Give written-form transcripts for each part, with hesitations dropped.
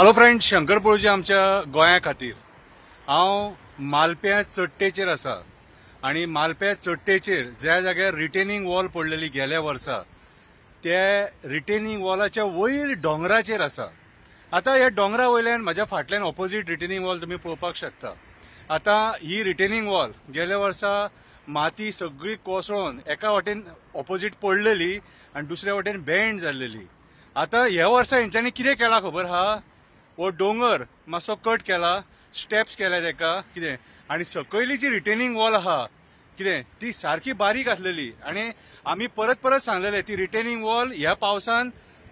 Hello friends, Shankar पळोवची आमच्या गोंया खातीर हांव मालप्या चट्टेचेर आसा आणि मालप्या चट्टेचेर ज्या जाग्यार रिटेनिंग वॉल पडलेली गेल्या वर्सा त्या रिटेनिंग वॉलाच्या वयर डोंगराचेर आसा। आता ह्या डोंगरा वयल्यान म्हाज्या फाटल्यान ऑपोजिट रिटेनिंग वॉल तुम्ही पळोवपाक शकता। आता ही रिटेनिंग वॉल गेल्या वर्सा माती सगळी कोसळून एका वाटेन ऑपोजिट पडलेली आणि दुसऱ्या वाटेन बेंड जाल्लेली। आता ह्या वर्सा हेंच्यांनी कितें केला खबर हा, वो डोंगर मातसो कट केला, स्टेप्स केल्या तेका कितें, आणि सकयली जी रिटेनिंग वॉल आहा कितें ती सारखी बारीक आसलेली आणि आमी परत परत सांगलेले ती रिटेनिंग वॉल ह्या पावसान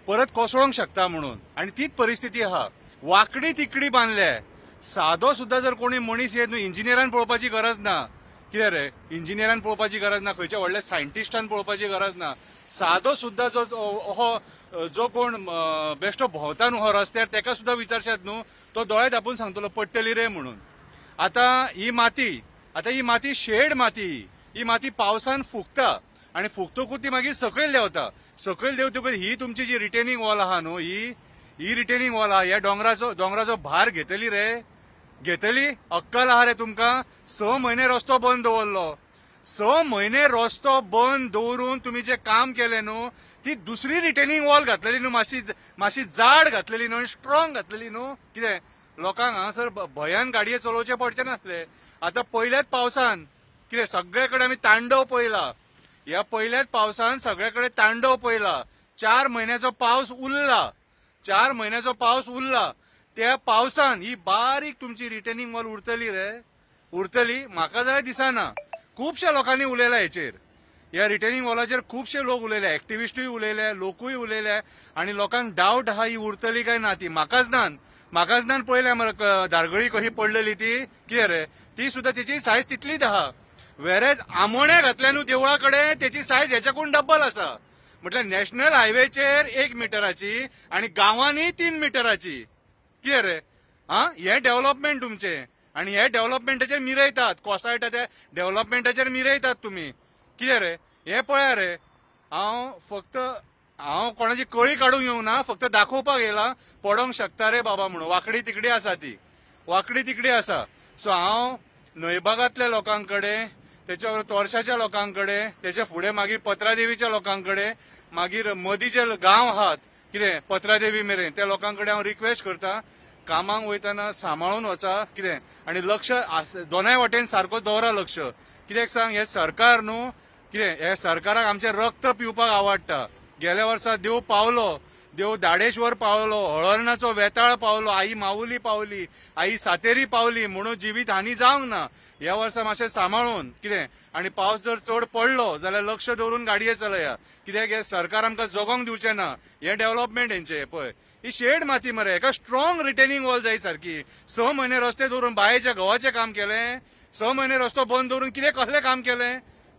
परत कोसळोंक शकता म्हणून, आणि तीच परिस्थिती आहा। वाकडी तिकडी बांधल्या, सादो सुद्धा जर कोणी मनीस येत न्हू, इंजिनियरान पळोवपाची गरज ना, कितें रे इंजिनियरान पळोवपाची गरज ना, खंयच्या व्हडल्या सायंटिस्टान पळोवपाची गरज ना, सादो सुद्धा जो कोण बेश्टो भोंवता न्हू हो रस्त्यार तेका सुद्धा विचारशात न्हू, तो दोळे धापून सांगतलो पडटली रे म्हणून। आता ही माती शेड माती, ही माती पावसान फुगता आणि फुगतकूच ती मागीर सकयल देंवता। सकयल देंवतकूच ही तुमची जी रिटेनिंग वॉल आहा न्हू, ही रिटेनिंग वॉल आहा, ह्या डोंगराचो भार घेतली रे, घेतली। अक्कल आहा रे तुमकां? 6 म्हयने रस्तो बंद दवरलो, 6 म्हयने रस्तो बंद दवरून तुम्ही जे काम केले न्हू, ती दुसरी रिटेनिंग वॉल घातलेली न्हू, मातशी जाड घातलेली न्हू, स्ट्रॉंग घातलेली न्हू, कितें लोकांक हांगासर भयान गाडये चलोवचे पडचे नासले। आता पहिल्याच पावसान कितें सगळे कडेन आमी तांडव पळयला, ह्या पहिल्याच पावसान सगळे कडेन तांडव पळयला। 4 म्हयन्याचो पावस उरला, 4 म्हयन्याचो पावस उरला, त्या पावसान ही बारीक तुमची रिटेनिंग वॉल उरतली रे, उरतली? म्हाका जाल्यार दिसना। खूपशा लोकांनी उलयला हेचेर, ह्या रिटेनिंग वॉलाचेर खूपशे लोक उलयले, एक्टिविस्टूय उलयले, लोकूय उलयले, आणि लोकांक डाऊट आहा ही उरतली काय ना ती। म्हाकाच नान पळयल्या मरे धारगळी कशी पडलेली ती, कितें रे ती सुद्धा त्याची सायज तितलीच आहा। वेरेज आमोणे घातल्या न्हू देवळा कडेन, त्याची सायज हेच्याकून डब्बल आसा। म्हटल्यार नॅशनल हायवेचेर 1 मिटराची आणि गांवांनी 3 मिटराची, कितें रे हे डेव्हलपमेंट तुमचे, आणि हे डेव्हलपमेंटाचेर मिरयतात, कोसायटा त्या डेव्हलपमेंटाचेर मिरयतात तुम्ही, कितें रे हे पळया रे। हांव कोणाची कळी काढूंक येवना, फक्त दाखोवपाक येयला पडोंक शकता रे बाबा म्हणून। वाकडी तिकडी आसा ती, वाकडी तिकडी आसा। सो हांव न्हयभागातल्या लोकांकडे, त्याच्या तोरशाच्या लोकांकडे, त्याच्या फुडें मागीर पत्रादेवीच्या लोकांकडे, मागीर मदीं जे गांव आहात कितें पत्रादेवी मेरेन त्या लोकांकडे हांव रिक्वेस्ट करता, कामाक वयतना सांबाळून वचा कितें, आणि लक्ष दोनाय वाटेन सारको दवरा लक्ष। कित्याक सांग, हे सरकार न्हू कितें, हे सरकाराक आमचे रक्त पिवपाक आवडटा। गेल्या वर्सा देव पावलो, देव दाडेश्वर पावलो, हळर्णाचो वेताळ पावलो, आई माऊली पावली, आई सातेरी पावली, म्हणून जिवीत हानी जावंक ना। ह्या वर्सा मातशें सांबाळून कितें, आणि पावस जर चड पडलो जाल्यार लक्ष दवरून गाडये चलया, कित्याक हे सरकार आमकां जगोंक दिवचें ना। हे डेव्हलपमेंट हेंचे पळय, ही शेड माती मरे, एका स्ट्रॉंग रिटेनिंग वॉल जाय सारखी। 6 म्हयने रस्ते दवरून बायेच्या गव्हाचें काम केलें, 6 म्हयने रस्तो बंद दवरून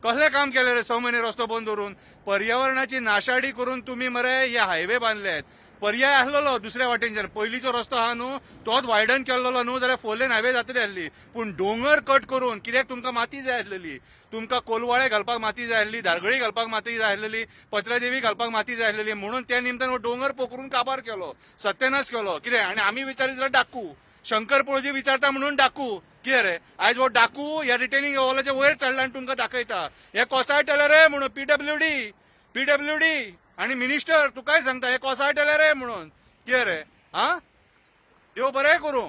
कसले काम केले रे 6 म्हयने रस्तो बंद दवरून? पर्यावरणाची नाशाडी करून तुम्ही मरे हे हायवे बांधलेत। पर्याय आसलेलो दुसऱ्या वाटेनच्यान, पयलींचो रस्तो आहा न्हू तोच वायडन केल्लो न्हू जाल्यार 4 लेन हायवे जातली आसली, पूण डोंगर कट करून, कित्याक तुमकां माती जाय आसलेली, तुमकां कोलवाळे घालपाक माती जाय आसली, धारगळी घालपाक माती जाय आसलेली, पत्रादेवी घालपाक माती जाय आसलेली, म्हणून त्या निमतान हो डोंगर पोखरून काबार केलो, सत्यानाश केलो। कितें, आणि आमी विचारीत जाल्यार डाकू, शंकर पळोवची विचारता म्हणून डाकू, कितें रे आयज हो डाकू ह्या रिटेनिंग वॉलाच्या वयर चडला आणि तुमकां दाखयता हे कोसायटले रे म्हणून। पीडब्ल्यूडी आणि मिनिस्टर तुकाय सांगता हे कोसायटले रे म्हणून, कितें रे देव बरें करूं।